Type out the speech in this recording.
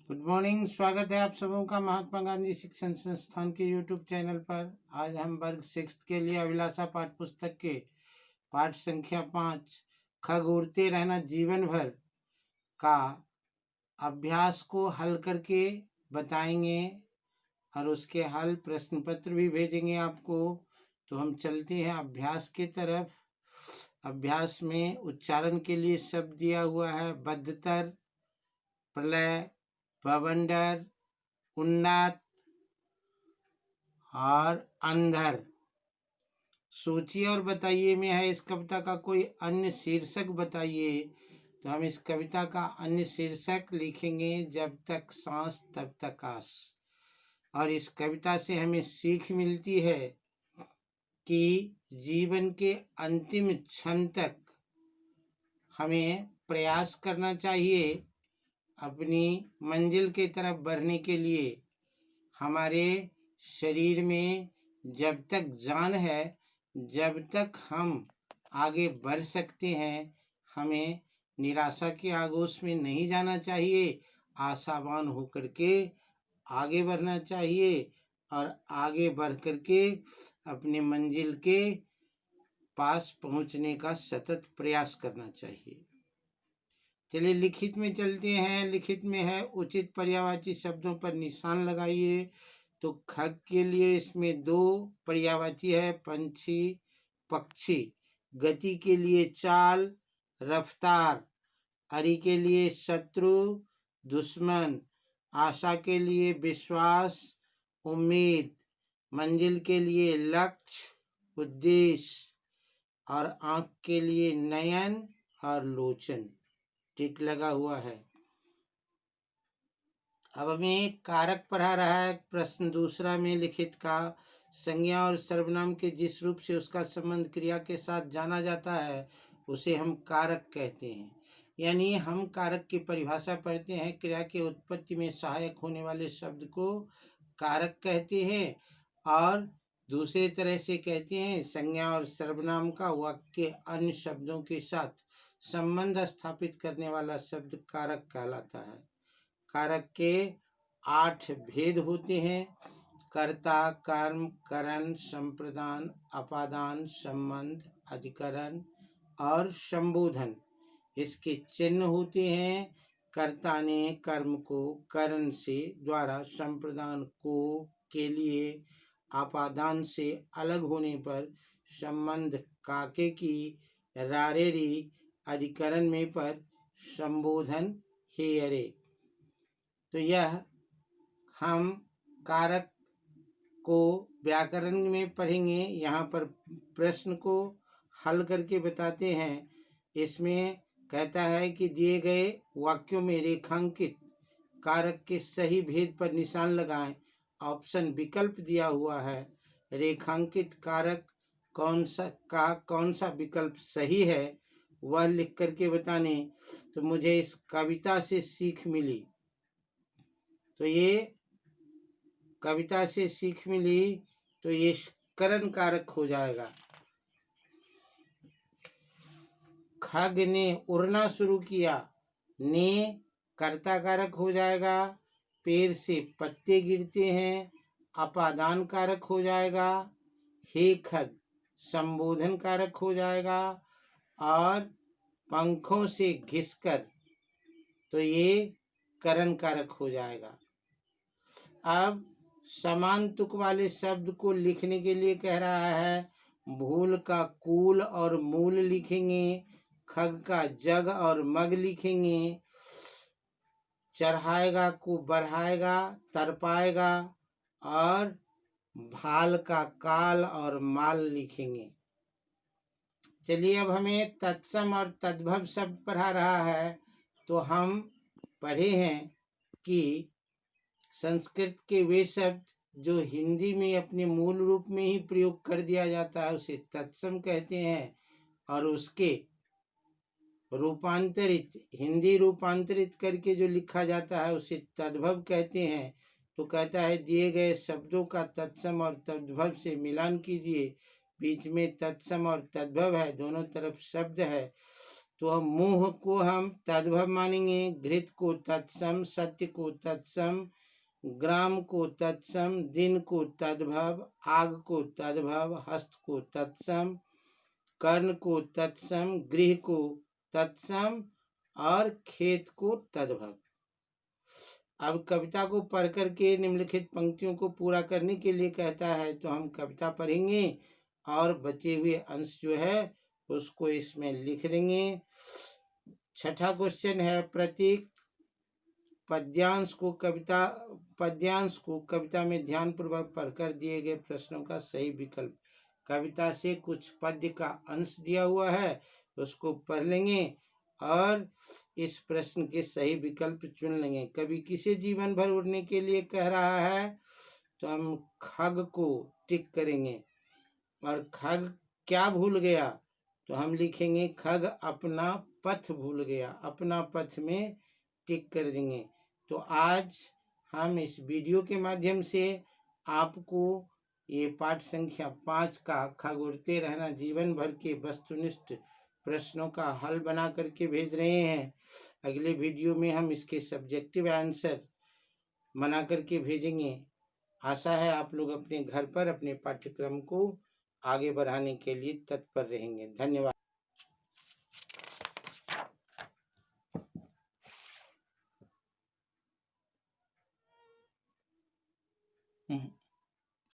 Good morning. स्वागत है आप सबों का महात्मा गांधी शिक्षण संस्थान के यूट्यूब चैनल पर। आज हम वर्ग 6 के लिए अभिलाषा पाठ पुस्तक के पाठ संख्या 5 खग उड़ते रहना जीवन भर का अभ्यास को हल करके बताएंगे और उसके हल प्रश्न पत्र भी भेजेंगे आपको। तो हम चलते हैं अभ्यास की तरफ। अभ्यास में उच्चारण के लिए शब्द दिया हुआ है बद्धतर, प्रलय, बवंडर, उन्नत और अंधर। सोचिए और बताइए में है इस कविता का कोई अन्य शीर्षक बताइए। तो हम इस कविता का अन्य शीर्षक लिखेंगे जब तक सांस तब तक आस। और इस कविता से हमें सीख मिलती है कि जीवन के अंतिम क्षण तक हमें प्रयास करना चाहिए अपनी मंजिल की तरफ बढ़ने के लिए। हमारे शरीर में जब तक जान है, जब तक हम आगे बढ़ सकते हैं, हमें निराशा के आगोश में नहीं जाना चाहिए। आशावान होकर के आगे बढ़ना चाहिए और आगे बढ़ कर के अपने मंजिल के पास पहुंचने का सतत प्रयास करना चाहिए। चलिए लिखित में चलते हैं। लिखित में है उचित पर्यायवाची शब्दों पर निशान लगाइए। तो खग के लिए इसमें 2 पर्यायवाची है, पंछी, पक्षी। गति के लिए चाल, रफ्तार। अरि के लिए शत्रु, दुश्मन। आशा के लिए विश्वास, उम्मीद। मंजिल के लिए लक्ष्य, उद्देश्य। और आंख के लिए नयन और लोचन। टिक लगा हुआ है। अब हमें कारक पढ़ा रहा है प्रश्न दूसरा में लिखित का। संज्ञा और सर्वनाम के जिस रूप से उसका संबंध क्रिया के साथ जाना जाता है उसे हम कारक कहते हैं। यानी हम कारक की परिभाषा पढ़ते हैं। क्रिया के उत्पत्ति में सहायक होने वाले शब्द को कारक कहते हैं और दूसरे तरह से कहते हैं संज्ञा और सर्वनाम का वाक्य अन्य शब्दों के साथ संबंध स्थापित करने वाला शब्द कारक कहलाता है। कारक के 8 भेद होते हैं। कर्ता, कर्म, करण, संप्रदान, अपादान, संबंध, अधिकरण और संबोधन। इसके चिन्ह होते हैं। कर्ता ने कर्म को करण से द्वारा, संप्रदान को के लिए अपादान से अलग होने पर, संबंध काके की रारेरी, अधिकरण में पर, संबोधन हेयरे। तो यह हम कारक को व्याकरण में पढ़ेंगे। यहाँ पर प्रश्न को हल करके बताते हैं। इसमें कहता है कि दिए गए वाक्यों में रेखांकित कारक के सही भेद पर निशान लगाएं। ऑप्शन विकल्प दिया हुआ है। रेखांकित कारक कौन सा विकल्प सही है वह लिख करके बताने। तो मुझे इस कविता से सीख मिली। तो ये कविता से सीख मिली तो ये करण कारक हो जाएगा। खग ने उड़ना शुरू किया, ने कर्ता कारक हो जाएगा। पेड़ से पत्ते गिरते हैं, अपादान कारक हो जाएगा। हे खग संबोधन कारक हो जाएगा। और पंखों से घिसकर, तो ये करण कारक हो जाएगा। अब समान तुक वाले शब्द को लिखने के लिए कह रहा है। भूल का कूल और मूल लिखेंगे। खग का जग और मग लिखेंगे। चढ़ाएगा को बढ़ाएगा, तरपाएगा। और भाल का काल और माल लिखेंगे। चलिए अब हमें तत्सम और तद्भव शब्द पढ़ा रहा है। तो हम पढ़े हैं कि संस्कृत के वे शब्द जो हिंदी में अपने मूल रूप में ही प्रयोग कर दिया जाता है उसे तत्सम कहते हैं। और उसके रूपांतरित, हिंदी रूपांतरित करके जो लिखा जाता है उसे तद्भव कहते हैं। तो कहता है दिए गए शब्दों का तत्सम और तद्भव से मिलान कीजिए। बीच में तत्सम और तद्भव है, दोनों तरफ शब्द है। तो हम मुंह को हम तद्भव मानेंगे, घृत को तत्सम, सत्य को तत्सम, ग्राम को तत्सम, दिन को तद्भव, आग को तद्भव, हस्त को तत्सम, कर्ण को तत्सम, गृह को तत्सम और खेत को तद्भव। अब कविता को पढ़ करके निम्नलिखित पंक्तियों को पूरा करने के लिए कहता है, तो हम कविता पढ़ेंगे और बचे हुए अंश जो है उसको इसमें लिख देंगे। छठा क्वेश्चन है, प्रत्येक पद्यांश को कविता में ध्यानपूर्वक पढ़कर दिए गए प्रश्नों का सही विकल्प। कविता से कुछ पद्य का अंश दिया हुआ है, उसको पढ़ लेंगे और इस प्रश्न के सही विकल्प चुन लेंगे। कवि किसे जीवन भर उड़ने के लिए कह रहा है, तो हम खग को टिक करेंगे। और खग क्या भूल गया, तो हम लिखेंगे खग अपना पथ भूल गया, अपना पथ में टिक कर देंगे। तो आज हम इस वीडियो के माध्यम से आपको ये पाठ संख्या 5 का खग उड़ते रहना जीवन भर के वस्तुनिष्ठ प्रश्नों का हल बना करके भेज रहे हैं। अगले वीडियो में हम इसके सब्जेक्टिव आंसर बना करके भेजेंगे। आशा है आप लोग अपने घर पर अपने पाठ्यक्रम को आगे बढ़ाने के लिए तत्पर रहेंगे। धन्यवाद।